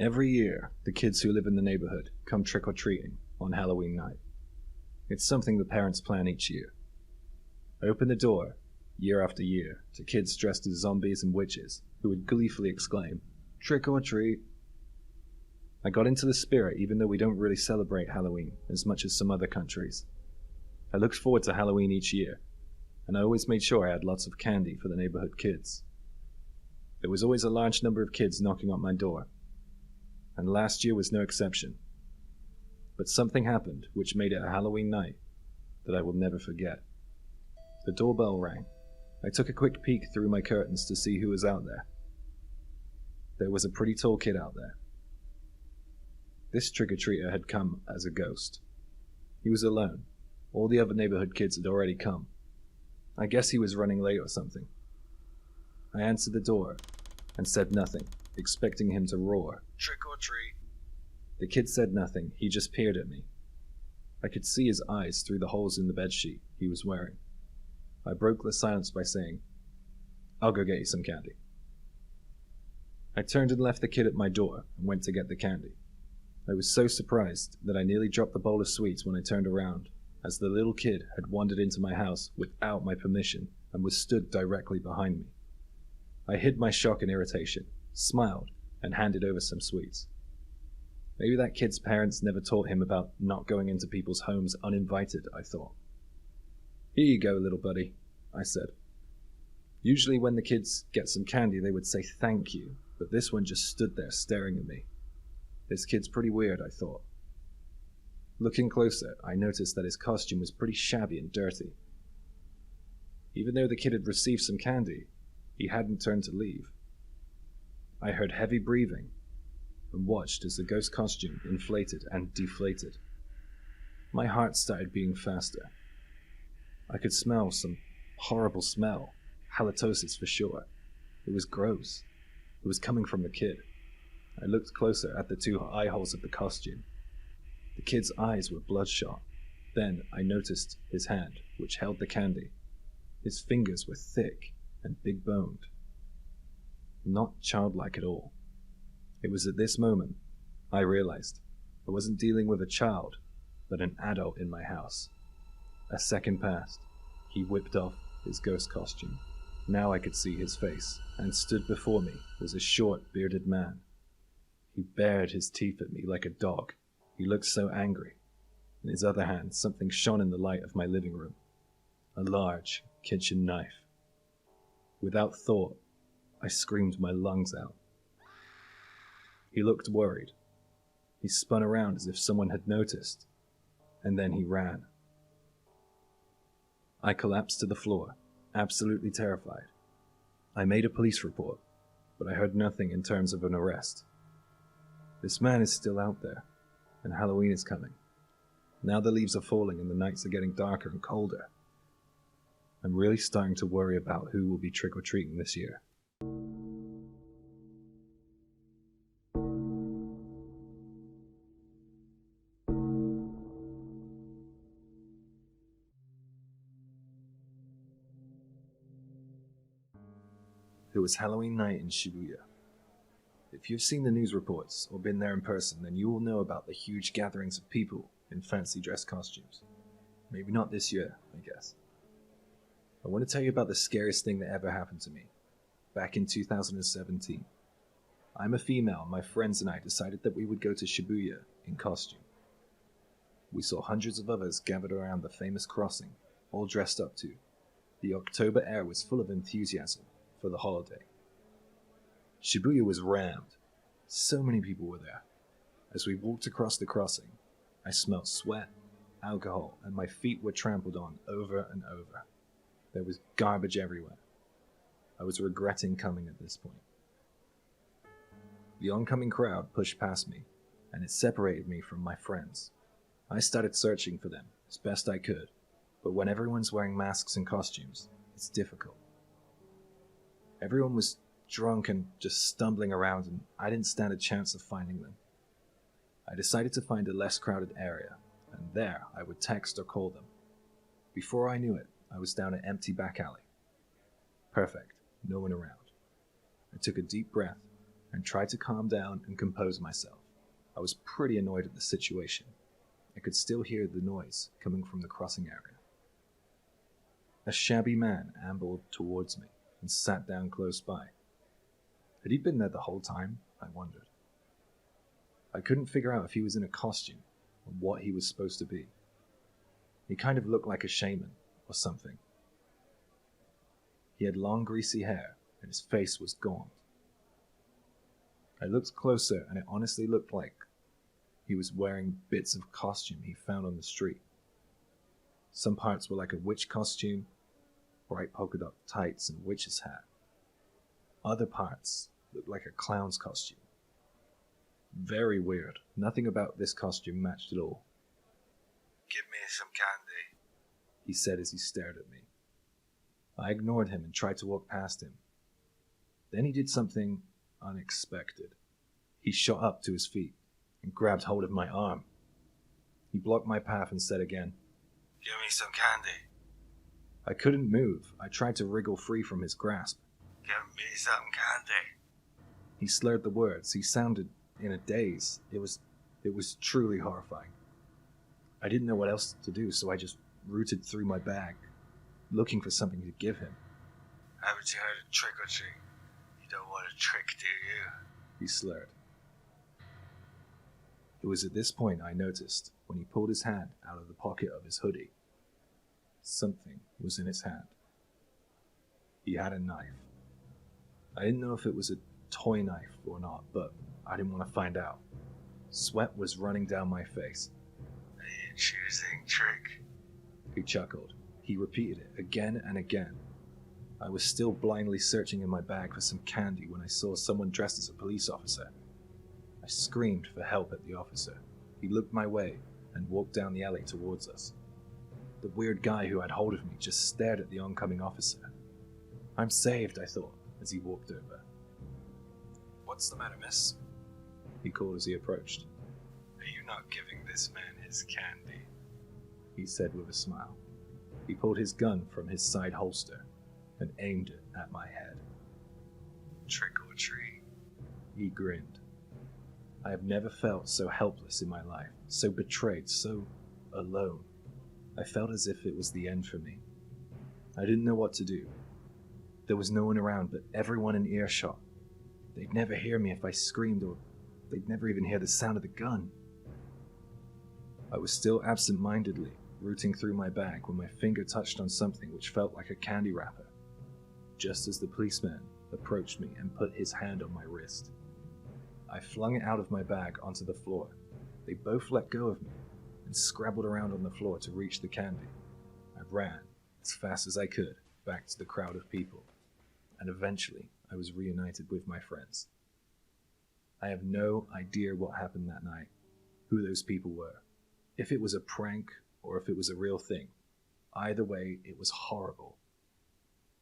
Every year, the kids who live in the neighborhood come trick-or-treating on Halloween night. It's something the parents plan each year. Open the door, year after year, to kids dressed as zombies and witches who would gleefully exclaim, "Trick or treat!" I got into the spirit even though we don't really celebrate Halloween as much as some other countries. I looked forward to Halloween each year, and I always made sure I had lots of candy for the neighborhood kids. There was always a large number of kids knocking on my door, and last year was no exception. But something happened which made it a Halloween night that I will never forget. The doorbell rang. I took a quick peek through my curtains to see who was out there. There was a pretty tall kid out there. This trick-or-treater had come as a ghost. He was alone. All the other neighborhood kids had already come. I guess he was running late or something. I answered the door and said nothing, expecting him to roar, "Trick or treat." The kid said nothing, he just peered at me. I could see his eyes through the holes in the bedsheet he was wearing. I broke the silence by saying, "I'll go get you some candy." I turned and left the kid at my door and went to get the candy. I was so surprised that I nearly dropped the bowl of sweets when I turned around, as the little kid had wandered into my house without my permission and was stood directly behind me. I hid my shock and irritation, smiled, and handed over some sweets. Maybe that kid's parents never taught him about not going into people's homes uninvited, I thought. "Here you go, little buddy," I said. Usually when the kids get some candy, they would say thank you, but this one just stood there staring at me. This kid's pretty weird, I thought. Looking closer, I noticed that his costume was pretty shabby and dirty. Even though the kid had received some candy, he hadn't turned to leave. I heard heavy breathing and watched as the ghost costume inflated and deflated. My heart started beating faster. I could smell some horrible smell, halitosis for sure. It was gross. It was coming from the kid. I looked closer at the two eye holes of the costume. The kid's eyes were bloodshot. Then I noticed his hand, which held the candy. His fingers were thick and big-boned. Not childlike at all. It was at this moment I realized I wasn't dealing with a child, but an adult in my house. A second passed. He whipped off his ghost costume. Now I could see his face, and stood before me was a short, bearded man. He bared his teeth at me like a dog. He looked so angry. In his other hand, something shone in the light of my living room. A large kitchen knife. Without thought, I screamed my lungs out. He looked worried. He spun around as if someone had noticed, and then he ran. I collapsed to the floor, absolutely terrified. I made a police report, but I heard nothing in terms of an arrest. This man is still out there, and Halloween is coming. Now the leaves are falling and the nights are getting darker and colder. I'm really starting to worry about who will be trick-or-treating this year. It was Halloween night in Shibuya. If you've seen the news reports or been there in person, then you will know about the huge gatherings of people in fancy dress costumes. Maybe not this year, I guess. I want to tell you about the scariest thing that ever happened to me, back in 2017. I'm a female, and my friends and I decided that we would go to Shibuya in costume. We saw hundreds of others gathered around the famous crossing, all dressed up too. The October air was full of enthusiasm for the holiday. Shibuya was rammed. So many people were there. As we walked across the crossing, I smelled sweat, alcohol, and my feet were trampled on over and over. There was garbage everywhere. I was regretting coming at this point. The oncoming crowd pushed past me, and it separated me from my friends. I started searching for them as best I could, but when everyone's wearing masks and costumes, it's difficult. Everyone was drunk and just stumbling around, and I didn't stand a chance of finding them. I decided to find a less crowded area, and there I would text or call them. Before I knew it, I was down an empty back alley. Perfect, no one around. I took a deep breath and tried to calm down and compose myself. I was pretty annoyed at the situation. I could still hear the noise coming from the crossing area. A shabby man ambled towards me and sat down close by. Had he been there the whole time? I wondered. I couldn't figure out if he was in a costume or what he was supposed to be. He kind of looked like a shaman or something. He had long greasy hair and his face was gaunt. I looked closer and it honestly looked like he was wearing bits of costume he found on the street. Some parts were like a witch costume, bright polka dot tights and witch's hat. Other parts looked like a clown's costume. Very weird. Nothing about this costume matched at all. "Give me some candy," he said as he stared at me. I ignored him and tried to walk past him. Then he did something unexpected. He shot up to his feet and grabbed hold of my arm. He blocked my path and said again, "Give me some candy." I couldn't move. I tried to wriggle free from his grasp. "Give me some candy." He slurred the words. He sounded in a daze. It was truly horrifying. I didn't know what else to do, so I just rooted through my bag, looking for something to give him. "Haven't you heard of trick or treat? You don't want a trick, do you?" He slurred. It was at this point I noticed when he pulled his hand out of the pocket of his hoodie. Something was in his hand. He had a knife. I didn't know if it was a toy knife or not, but I didn't want to find out. Sweat was running down my face. "Are you choosing trick?" He chuckled. He repeated it again and again. I was still blindly searching in my bag for some candy when I saw someone dressed as a police officer. I screamed for help at the officer. He looked my way and walked down the alley towards us. The weird guy who had hold of me just stared at the oncoming officer. "I'm saved," I thought, as he walked over. "What's the matter, miss?" he called as he approached. "Are you not giving this man his candy?" he said with a smile. He pulled his gun from his side holster and aimed it at my head. "Trick or treat." He grinned. I have never felt so helpless in my life, so betrayed, so alone. I felt as if it was the end for me. I didn't know what to do. There was no one around but everyone in earshot. They'd never hear me if I screamed, or they'd never even hear the sound of the gun. I was still absent-mindedly rooting through my bag when my finger touched on something which felt like a candy wrapper, just as the policeman approached me and put his hand on my wrist. I flung it out of my bag onto the floor. They both let go of me and scrabbled around on the floor to reach the candy. I ran as fast as I could back to the crowd of people, and eventually I was reunited with my friends. I have no idea what happened that night, who those people were, if it was a prank or if it was a real thing. Either way, it was horrible.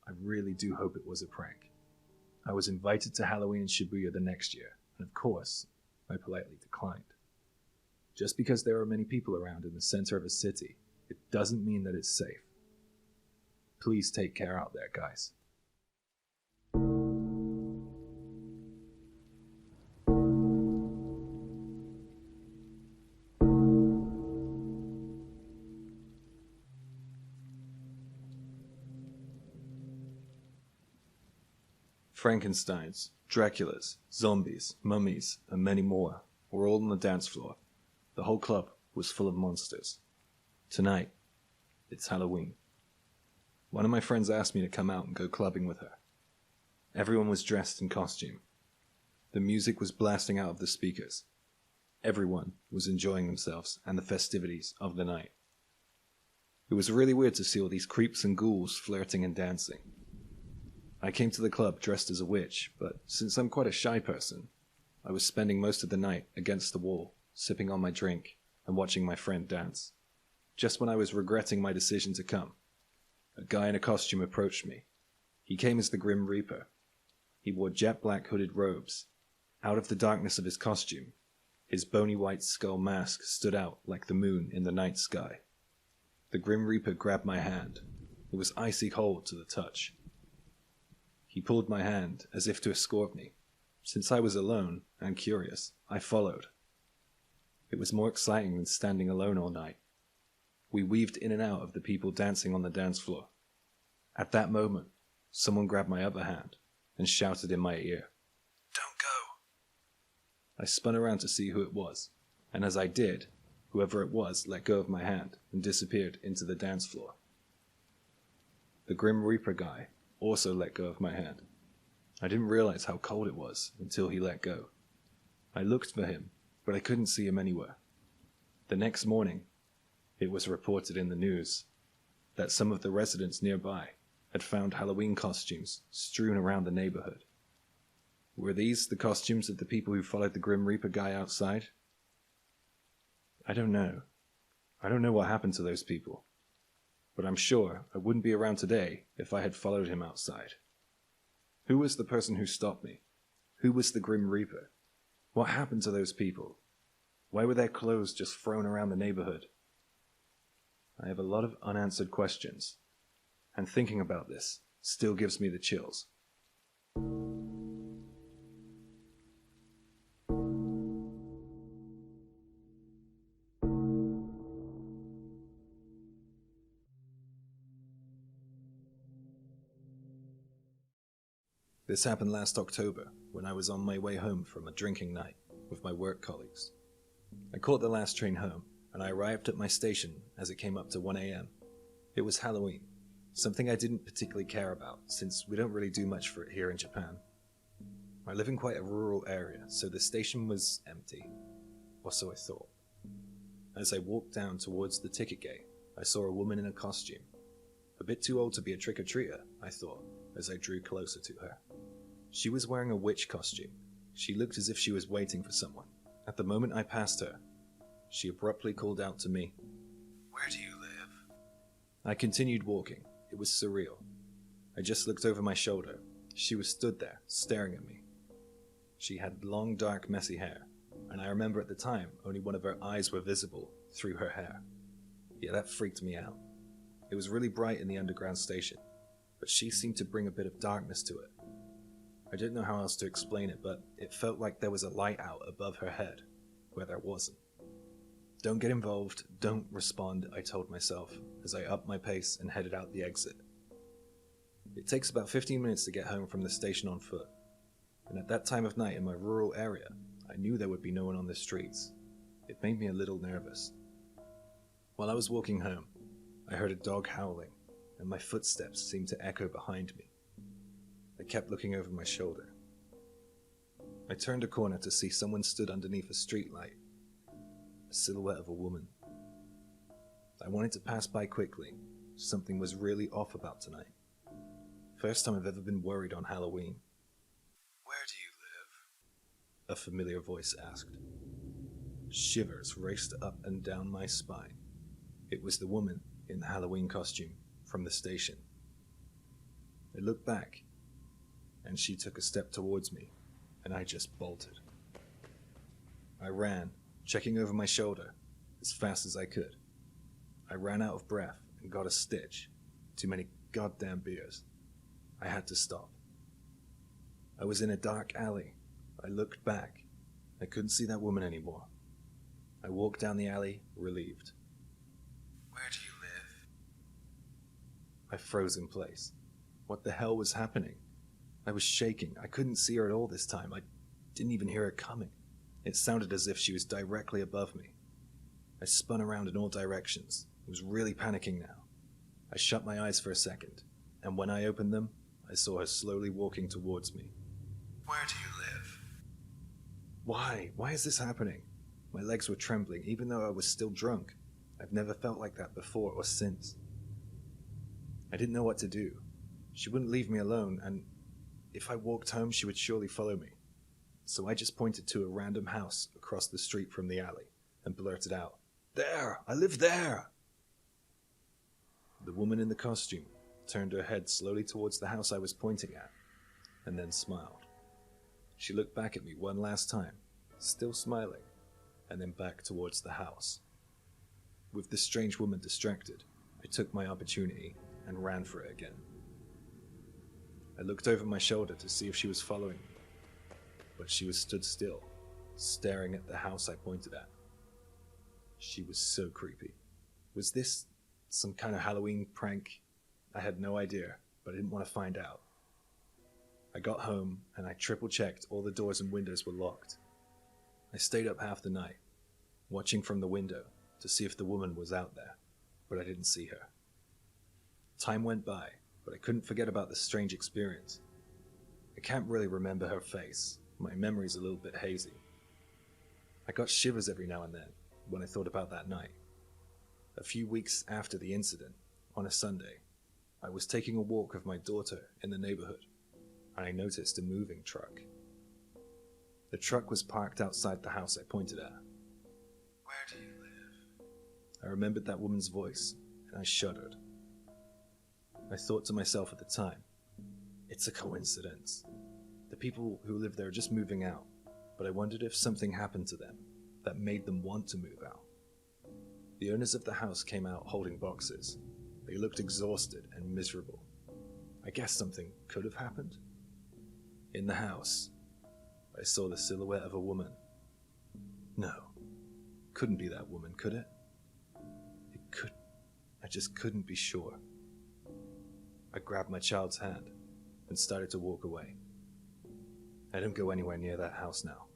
I really do hope it was a prank. I was invited to Halloween in Shibuya the next year, and of course, I politely declined. Just because there are many people around in the center of a city, it doesn't mean that it's safe. Please take care out there, guys. Frankensteins, Draculas, zombies, mummies, and many more were all on the dance floor. The whole club was full of monsters. Tonight, it's Halloween. One of my friends asked me to come out and go clubbing with her. Everyone was dressed in costume. The music was blasting out of the speakers. Everyone was enjoying themselves and the festivities of the night. It was really weird to see all these creeps and ghouls flirting and dancing. I came to the club dressed as a witch, but since I'm quite a shy person, I was spending most of the night against the wall, sipping on my drink and watching my friend dance. Just when I was regretting my decision to come, a guy in a costume approached me. He came as the Grim Reaper. He wore jet black hooded robes. Out of the darkness of his costume, his bony white skull mask stood out like the moon in the night sky. The Grim Reaper grabbed my hand. It was icy cold to the touch. He pulled my hand as if to escort me, Since I was alone and curious, I followed. It was more exciting than standing alone all night. We weaved in and out of the people dancing on the dance floor. At that moment, someone grabbed my other hand and shouted in my ear, "Don't go." I spun around to see who it was, and as I did, whoever it was let go of my hand and disappeared into the dance floor. The Grim Reaper guy also let go of my hand. I didn't realize how cold it was until he let go. I looked for him, but I couldn't see him anywhere. The next morning, it was reported in the news that some of the residents nearby had found Halloween costumes strewn around the neighborhood. Were these the costumes of the people who followed the Grim Reaper guy outside? I don't know. I don't know what happened to those people. But I'm sure I wouldn't be around today if I had followed him outside. Who was the person who stopped me? Who was the Grim Reaper? What happened to those people? Why were their clothes just thrown around the neighborhood? I have a lot of unanswered questions, and thinking about this still gives me the chills. This happened last October when I was on my way home from a drinking night with my work colleagues. I caught the last train home, and I arrived at my station as it came up to 1 a.m. It was Halloween, something I didn't particularly care about since we don't really do much for it here in Japan. I live in quite a rural area, so the station was empty, or so I thought. As I walked down towards the ticket gate, I saw a woman in a costume. A bit too old to be a trick-or-treater, I thought, as I drew closer to her. She was wearing a witch costume. She looked as if she was waiting for someone. At the moment I passed her, she abruptly called out to me, "Where do you live?" I continued walking. It was surreal. I just looked over my shoulder. She was stood there, staring at me. She had long, dark, messy hair, and I remember at the time only one of her eyes were visible through her hair. Yeah, that freaked me out. It was really bright in the underground station, but she seemed to bring a bit of darkness to it. I didn't know how else to explain it, but it felt like there was a light out above her head, where there wasn't. Don't get involved, don't respond, I told myself, as I upped my pace and headed out the exit. It takes about 15 minutes to get home from the station on foot, and at that time of night in my rural area, I knew there would be no one on the streets. It made me a little nervous. While I was walking home, I heard a dog howling, and my footsteps seemed to echo behind me. I kept looking over my shoulder. I turned a corner to see someone stood underneath a streetlight, a silhouette of a woman. I wanted to pass by quickly. Something was really off about tonight. First time I've ever been worried on Halloween. "Where do you live?" A familiar voice asked. Shivers raced up and down my spine. It was the woman in the Halloween costume from the station. I looked back, and she took a step towards me, and I just bolted. I ran, checking over my shoulder, as fast as I could. I ran out of breath and got a stitch. Too many goddamn beers. I had to stop. I was in a dark alley. I looked back. I couldn't see that woman anymore. I walked down the alley, relieved. "Where do you live?" I froze in place. What the hell was happening? I was shaking. I couldn't see her at all this time. I didn't even hear her coming. It sounded as if she was directly above me. I spun around in all directions. I was really panicking now. I shut my eyes for a second, and when I opened them, I saw her slowly walking towards me. "Where do you live?" Why? Why is this happening? My legs were trembling, even though I was still drunk. I've never felt like that before or since. I didn't know what to do. She wouldn't leave me alone, and if I walked home, she would surely follow me. So I just pointed to a random house across the street from the alley and blurted out, "There! I live there!" The woman in the costume turned her head slowly towards the house I was pointing at, and then smiled. She looked back at me one last time, still smiling, and then back towards the house. With the strange woman distracted, I took my opportunity and ran for it again. I looked over my shoulder to see if she was following me. but she was stood still, staring at the house I pointed at. She was so creepy. Was this some kind of Halloween prank? I had no idea, but I didn't want to find out. I got home and I triple-checked all the doors and windows were locked. I stayed up half the night, watching from the window to see if the woman was out there, but I didn't see her. Time went by, but I couldn't forget about the strange experience. I can't really remember her face. My memory's a little bit hazy. I got shivers every now and then when I thought about that night. A few weeks after the incident, on a Sunday, I was taking a walk with my daughter in the neighborhood, and I noticed a moving truck. The truck was parked outside the house I pointed at. Where do you live? I remembered that woman's voice, and I shuddered. I thought to myself at the time, it's a coincidence. The people who live there are just moving out, but I wondered if something happened to them that made them want to move out. The owners of the house came out holding boxes. They looked exhausted and miserable. I guess something could have happened. In the house, I saw the silhouette of a woman. No, couldn't be that woman, could it? It could. I just couldn't be sure. I grabbed my child's hand and started to walk away. I don't go anywhere near that house now.